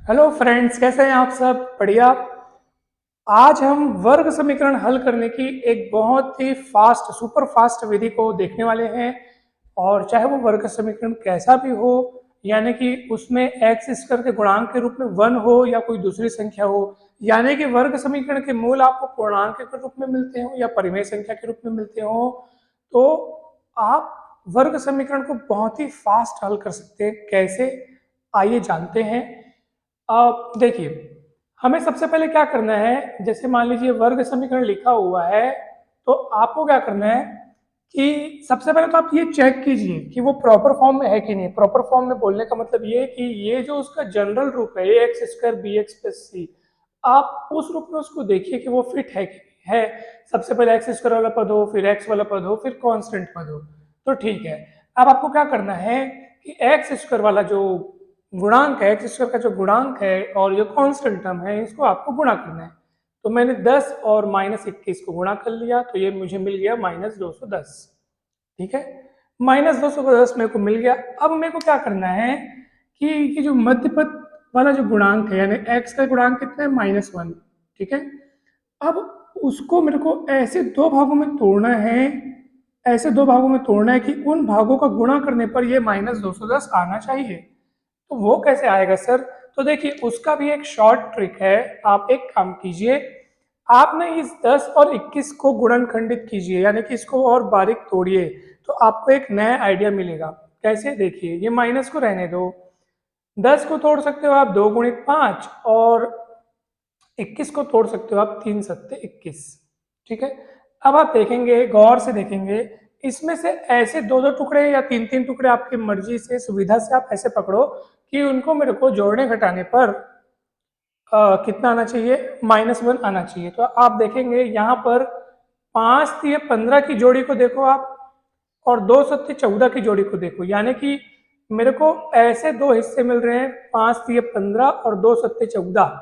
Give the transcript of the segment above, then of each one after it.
Hello friends, कैसे हैं आप सब? बढ़िया। आज हम वर्ग समीकरण हल करने की एक बहुत ही फास्ट सुपर फास्ट विधि को देखने वाले हैं। और चाहे वो वर्ग समीकरण कैसा भी हो, यानी कि उसमें एक्स स्क्वायर के गुणांक के रूप में 1 हो या कोई दूसरी संख्या हो, यानी कि वर्ग समीकरण के मूल आपको पूर्णांक के रूप में मिलते हो या परिमेय संख्या के रूप में मिलते हो, तो आप वर्ग समीकरण को बहुत ही फास्ट हल कर सकते हैं। कैसे, आइए जानते हैं। अब देखिए, हमें सबसे पहले क्या करना है, जैसे मान लीजिए वर्ग समीकरण लिखा हुआ है, तो आपको क्या करना है कि सबसे पहले तो आप ये चेक कीजिए कि वो प्रॉपर फॉर्म में है कि नहीं। प्रॉपर फॉर्म में बोलने का मतलब ये कि ये जो उसका जनरल रूप है a x square b x plus c, आप उस रूप में उसको देखिए कि वो फिट है कि नहीं है। सबसे पहले एक्स स्क्वायर वाला पद हो, फिर एक्स वाला पद हो, फिर कांस्टेंट पद हो, तो ठीक है। अब आपको क्या करना है कि एक्स स्क्वायर वाला जो गुणांक है, एक्स स्क्वायर का जो गुणांक है और ये कांस्टेंट टर्म है, इसको आपको गुणा करना है। तो मैंने 10 और -21 को गुणा कर लिया, तो ये मुझे मिल गया -210। ठीक है, -210 मेरे को मिल गया। अब मेरे को क्या करना है कि ये जो मध्य पद वाला जो गुणांक है, यानी एक्स का गुणांक कितना है, -1। ठीक है, अब उसको मेरे को ऐसे दो भागों में तोड़ना है, ऐसे दो भागों में तोड़ना है कि उन भागों का गुणा करने पर ये -210 आना चाहिए। तो वो कैसे आएगा सर? तो देखिए, उसका भी एक शॉर्ट ट्रिक है। आप एक काम कीजिए, आपने इस 10 और 21 को गुणनखंडित कीजिए, यानी कि इसको और बारीक तोड़िए, तो आपको एक नया आइडिया मिलेगा। कैसे? देखिए, ये माइनस को रहने दो, 10 को तोड़ सकते हो आप 2 गुणित 5, और 21 को तोड़ सकते हो आप 3 सत्ते 21। ठीक है, अब आप देखेंगे, गौर से देखेंगे, इसमें से ऐसे दो दो टुकड़े या तीन तीन टुकड़े आपकी मर्जी से, सुविधा से आप ऐसे पकड़ो कि उनको मेरे को जोड़ने घटाने पर कितना आना चाहिए, -1 आना चाहिए। तो आप देखेंगे यहाँ पर 5 तिये 15 की जोड़ी को देखो आप, और 2 सत्ते 14 की जोड़ी को देखो, यानी कि मेरे को ऐसे दो हिस्से मिल रहे हैं, 5 तिये 15 और 2 सत्ते 14।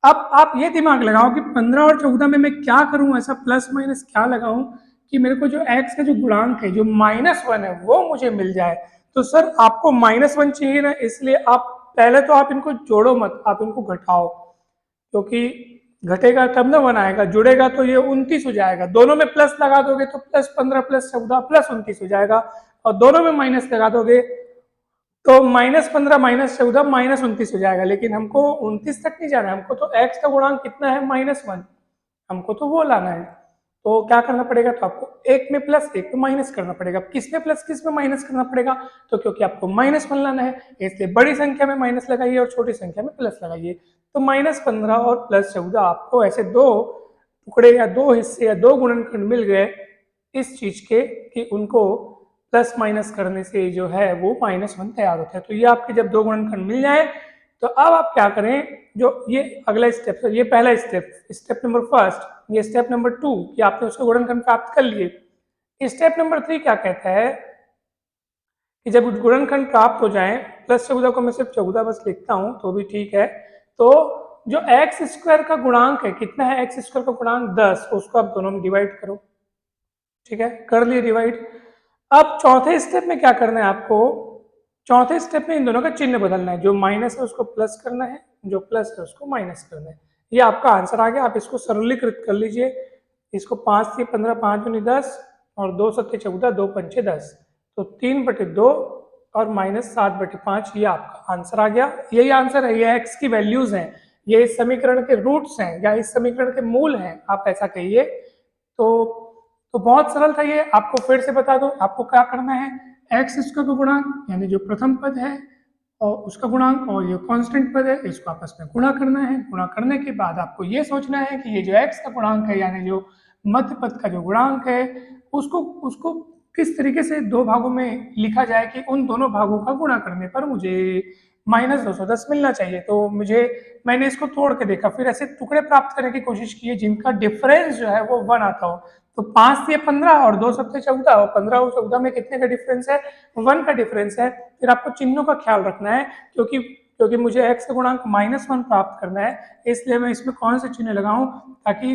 अब आप ये दिमाग लगाओ कि 15 और 14 में मैं क्या करूं, ऐसा प्लस माइनस क्या लगाऊं कि मेरे को जो x का जो गुणांक है, जो -1 है, वो मुझे मिल जाए। तो सर, आपको -1 चाहिए ना, इसलिए आप पहले तो आप इनको जोड़ो मत, आप इनको घटाओ, क्योंकि घटेगा तब ना 1 आएगा, जुड़ेगा तो ये 29 हो जाएगा। दोनों में प्लस लगा दोगे तो +15 +14 +29 हो जाएगा, और दोनों में माइनस लगा दोगे तो -15 -14 -29 हो जाएगा। लेकिन हमको 29 तक नहीं जाना है, हमको तो x का गुणांक कितना है, -1, हमको तो वो लाना है। तो क्या करना पड़ेगा, तो आपको एक में प्लस एक में माइनस करना पड़ेगा। किस में प्लस किस में माइनस करना पड़ेगा, तो क्योंकि आपको -1 लाना है, इसलिए बड़ी संख्या में माइनस लगाइए और छोटी संख्या में प्लस लगाइए। तो -15 और +14 आपको ऐसे दो टुकड़े या दो हिस्से या दो गुणनखंड मिल गए इस चीज के, कि उनको प्लस माइनस करने से जो है वो -1 तैयार होता है। तो ये आपके जब दो गुणनखंड मिल जाए, तो अब आप क्या करें, जो ये अगला स्टेप है, ये पहला स्टेप, स्टेप नंबर फर्स्ट, ये स्टेप नंबर 2 कि आपने उसका गुणनखंड प्राप्त कर लिए। स्टेप नंबर 3 क्या कहता है कि जब गुणनखंड प्राप्त हो जाए, +14 को मैं सिर्फ 14 बस लिखता हूं तो भी ठीक है, तो जो एक्स स्क्वायर का गुणांक है, कितना है एक्स स्क्वायर का गुणांक, 10, उसको आप दोनों में डिवाइड करो। ठीक है, कर लिए डिवाइड। अब चौथे स्टेप में क्या करना है आपको, चौथे स्टेप में इन दोनों का चिन्ह बदलना है, जो माइनस है उसको प्लस करना है, जो प्लस है उसको माइनस करना है। ये आपका आंसर आ गया। आप इसको सरलीकृत कर लीजिए, इसको 5 से 15, 5 दूनी 10, और 2 सत्ते 14, 2 पंचे 10, तो 3/2 और -7/5, ये आपका आंसर आ गया। यही आंसर है, ये एक्स की वैल्यूज हैं, ये इस समीकरण के रूट्स हैं या इस समीकरण के मूल हैं, आप ऐसा कहिए। तो बहुत सरल था ये। आपको फिर से बता दूं, आपको क्या करना है, एक्स स्क्वायर का गुणांक, यानी जो प्रथम पद है और उसका गुणांक, और ये कांस्टेंट पद है, इसको आपस में गुणा करना है। गुणा करने के बाद आपको ये सोचना है कि ये जो एक्स का गुणांक है, यानी जो मध्य पद का जो गुणांक है, उसको उसको किस तरीके से दो भागों में लिखा जाए कि उन दोनों भागों का गुणा करने पर मुझे -210 मिलना चाहिए। तो मैंने इसको तोड़ के देखा, फिर ऐसे टुकड़े प्राप्त करने की कोशिश की जिनका डिफरेंस जो है वो 1 आता हो। तो 5 से 15 और 2 सत्ते 14, और 15 और 14 में कितने का डिफरेंस है, 1 का डिफरेंस है। फिर आपको चिन्हों का ख्याल रखना है, क्योंकि क्योंकि मुझे x का गुणांक -1 प्राप्त करना है, इसलिए मैं इसमें कौन से चिन्ह लगाऊं ताकि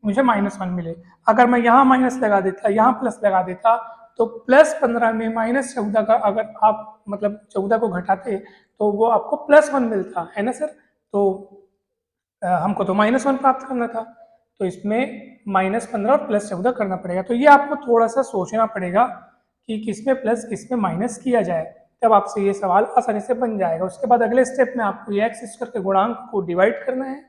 मुझे -1 मिले। अगर मैं यहाँ माइनस लगा देता, यहाँ प्लस लगा देता, तो +15 में -14 का अगर आप मतलब 14 को घटाते, तो वो आपको +1 मिलता है ना सर। तो हमको तो -1 प्राप्त करना था, तो इसमें -15 और +14 करना पड़ेगा। तो ये आपको थोड़ा सा सोचना पड़ेगा कि किस में प्लस किस में माइनस किया जाए, तब आपसे ये सवाल आसानी से बन जाएगा। उसके बाद अगले स्टेप में आपको ये एक्स स्क्वायर के गुणांक को डिवाइड करना है,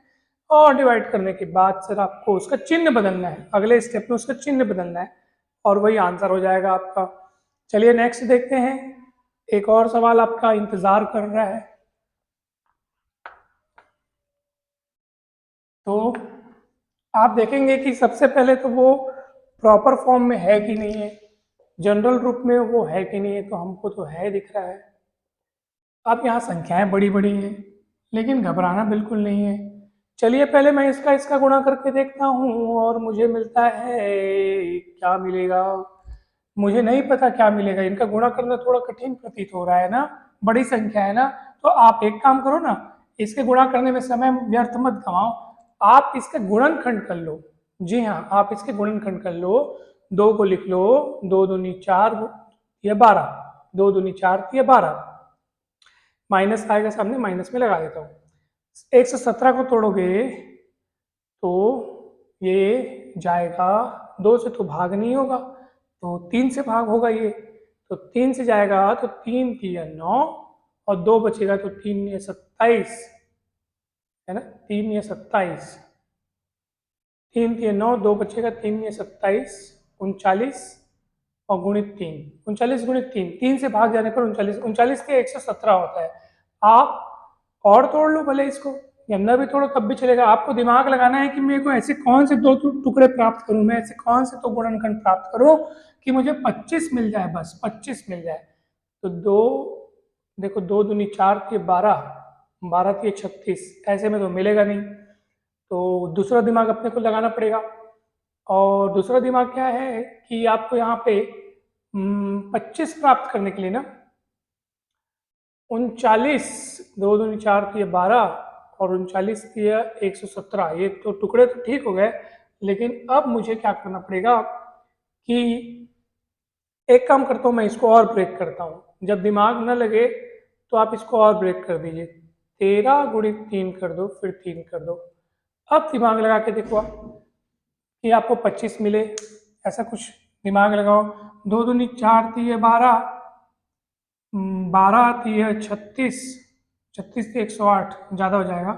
और डिवाइड करने के बाद सर आपको उसका चिन्ह बदलना है, अगले स्टेप में उसका चिन्ह बदलना है, और वही आंसर हो जाएगा आपका। चलिए नेक्स्ट देखते हैं, एक और सवाल आपका इंतजार कर रहा है। तो आप देखेंगे कि सबसे पहले तो वो प्रॉपर फॉर्म में है कि नहीं है, जनरल रूप में वो है कि नहीं है, तो हमको तो है दिख रहा है। अब यहाँ संख्याएं बड़ी बड़ी हैं, लेकिन घबराना बिल्कुल नहीं है। चलिए पहले मैं इसका गुणा करके देखता हूँ, और मुझे मिलता है, क्या मिलेगा मुझे नहीं पता क्या मिलेगा। इनका गुणा करना थोड़ा कठिन प्रतीत हो रहा है ना, बड़ी संख्या है ना। तो आप एक काम करो ना, इसके गुणा करने में समय व्यर्थ मत गवाओ, आप इसका गुणनखंड कर लो। जी हाँ, आप इसके गुणनखंड कर लो। 2 को लिख लो, 2 दूनी 4 या 12, 2 दूनी 4 या 12, माइनस आएगा सामने, माइनस में लगा देता हूँ। 117 को तोड़ोगे तो ये जाएगा, 2 से तो भाग नहीं होगा, तो 3 से भाग होगा ये, तो 3 से जाएगा तो 3 3 9, और 2 बचेगा तो 3 9 27, है ना, 3 9 27, 3 3 9, 2 बचेगा, 3 9 27, 39, और गुणित 3, 39 गुणित 3, 3 से भाग जाने पर 39, 39 के 117 होता है। आप और तोड़ लो भले इसको, या न भी तोड़ो तब भी चलेगा। आपको दिमाग लगाना है कि मेरे को ऐसे कौन से 2 टुकड़े प्राप्त करूं, मैं ऐसे कौन से 2 गुणनखंड प्राप्त करूं कि मुझे 25 मिल जाए, बस 25 मिल जाए। तो 2, देखो 2 दूनी 4 थी 12, 12 थी 36, ऐसे में तो मिलेगा नहीं, तो दूसरा दिमाग अपने को लगाना पड़ेगा। और दूसरा दिमाग क्या है कि आपको यहाँ पे 25 प्राप्त करने के लिए ना 39, 2 दूनी 4 थी 12, और 39 थी 117, ये तो टुकड़े तो ठीक हो गए, लेकिन अब मुझे क्या करना पड़ेगा कि एक काम करता हूँ, मैं इसको और ब्रेक करता हूँ, जब दिमाग न लगे तो आप इसको और ब्रेक कर दीजिए। 13 गुणित 3 कर दो, फिर 3 कर दो। अब दिमाग लगा के देखो आप कि आपको 25 मिले, ऐसा कुछ दिमाग लगाओ। 2 दूनी 4 थी 12, 12 थी 36, 36 थी 108, ज़्यादा हो जाएगा,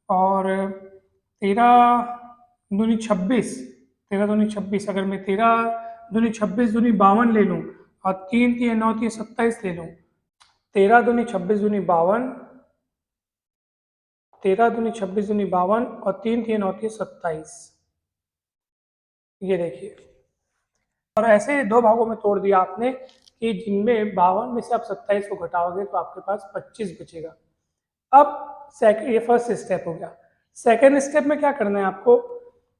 और 13 दूनी 26, 13 दूनी 26, अगर मैं 13 दूनी 26 दूनी 52 ले लूँ, और 3 थी 9 थी 27 ले लूँ, 13 दूनी 26 दूनी 52, 13 दूनी 26 दूनी 52, और 3 थी 9 थी 27, ये देखिए। और ऐसे 2 भागों में तोड़ दिया आपने कि जिनमें 52 में से आप 27 को घटाओगे तो आपके पास 25 बचेगा। अब ये फर्स्ट स्टेप हो गया। सेकेंड स्टेप में क्या करना है आपको,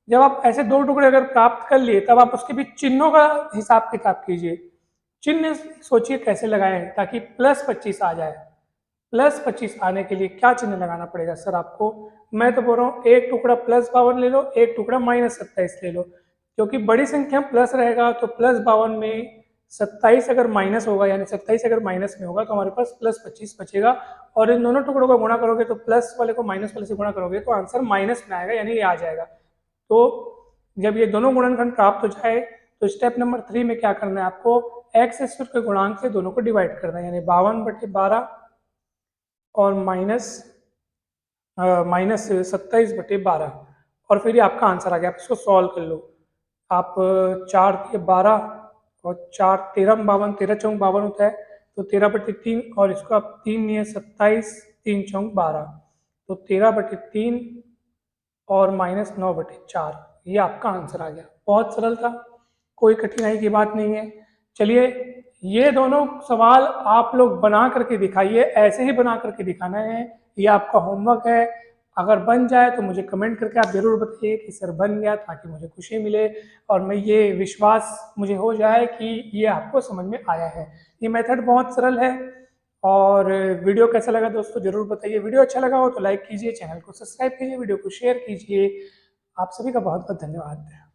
जब आप ऐसे 2 टुकड़े अगर प्राप्त कर लिए, तब आप उसके बीच चिन्हों का हिसाब किताब कीजिए। चिन्ह सोचिए कैसे लगाएं ताकि +25 आ जाए। +25 आने के लिए क्या चिन्ह लगाना पड़ेगा सर आपको, मैं तो बोल रहा हूँ एक टुकड़ा +52 ले लो, एक टुकड़ा -27 ले लो, क्योंकि बड़ी संख्या प्लस रहेगा तो +52 में 27 अगर माइनस होगा, यानी 27 अगर माइनस में होगा तो हमारे पास +25 बचेगा, और इन दोनों टुकड़ों का गुणा करोगे तो प्लस वाले को माइनस वाले से गुणा करोगे तो आंसर माइनस में आएगा, यानी ये आ जाएगा। तो जब ये दोनों गुणनखंड प्राप्त हो जाए तो स्टेप नंबर 3 में क्या करना है आपको, एक्स स्क्वायर के गुणांक से दोनों को डिवाइड करना है, यानी 52/12 और माइनस 27/12, और फिर ये आपका आंसर आ गया। आप इसको सॉल्व कर लो। आप 4 के 12 और 4 13 52, 13 चौक 52 होता है, तो 13/3, और इसको आप 3 ये 27, 3 चौक 12, तो 13/3 और -9/4, ये आपका आंसर आ गया। बहुत सरल था, कोई कठिनाई की बात नहीं है। चलिए ये दोनों सवाल आप लोग बना करके दिखाइए, ऐसे ही बना करके दिखाना है, ये आपका होमवर्क है। अगर बन जाए तो मुझे कमेंट करके आप ज़रूर बताइए कि सर बन गया, ताकि मुझे खुशी मिले और मैं ये विश्वास मुझे हो जाए कि ये आपको समझ में आया है। ये मेथड बहुत सरल है। और वीडियो कैसा लगा दोस्तों ज़रूर बताइए। वीडियो अच्छा लगा हो तो लाइक कीजिए, चैनल को सब्सक्राइब कीजिए, वीडियो को शेयर कीजिए। आप सभी का बहुत बहुत धन्यवाद।